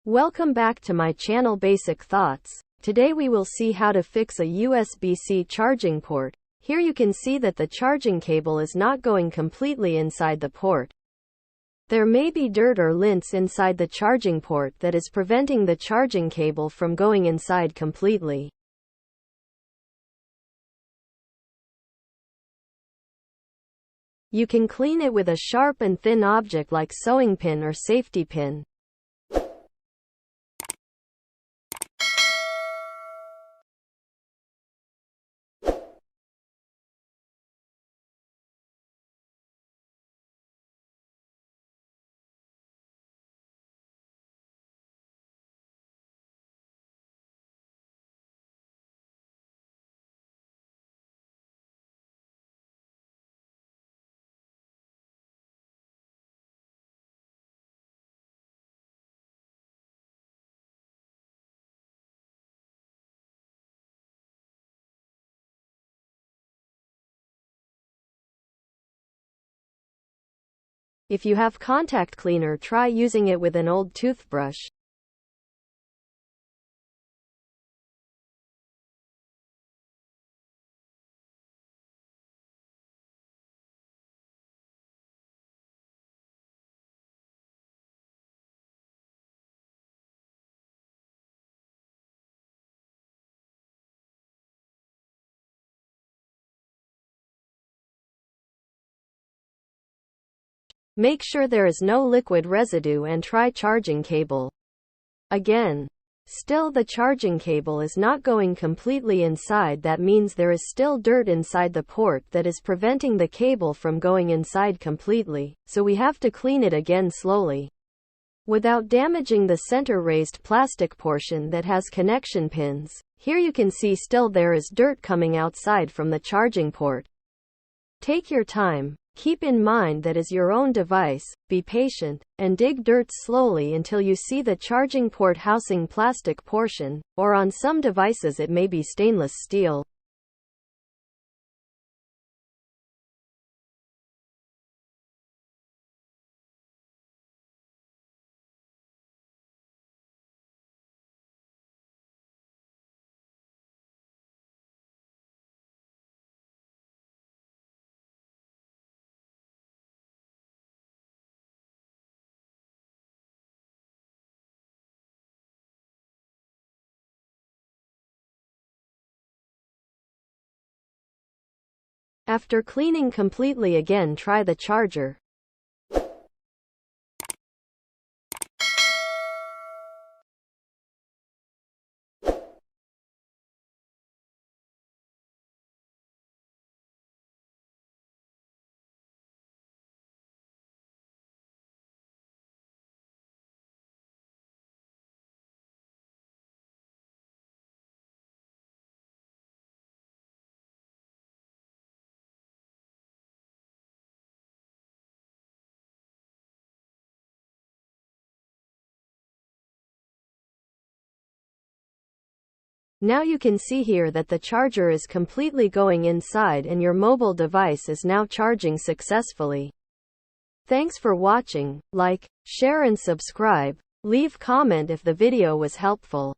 Welcome back to my channel Basic Thoughts. Today we will see how to fix a USB-C charging port. Here you can see that the charging cable is not going completely inside the port. There may be dirt or lint inside the charging port that is preventing the charging cable from going inside completely. You can clean it with a sharp and thin object like sewing pin or safety pin. If you have contact cleaner, try using it with an old toothbrush. Make sure there is no liquid residue and try charging cable. Again. Still the charging cable is not going completely inside. That means there is still dirt inside the port that is preventing the cable from going inside completely, so we have to clean it again slowly. Without damaging the center raised plastic portion that has connection pins. Here you can see still there is dirt coming outside from the charging port. Take your time. Keep in mind that is your own device, be patient, and dig dirt slowly until you see the charging port housing plastic portion, or on some devices it may be stainless steel. After cleaning completely again, try the charger. Now you can see here that the charger is completely going inside and your mobile device is now charging successfully. Thanks for watching. Like, share and subscribe. Leave comment if the video was helpful.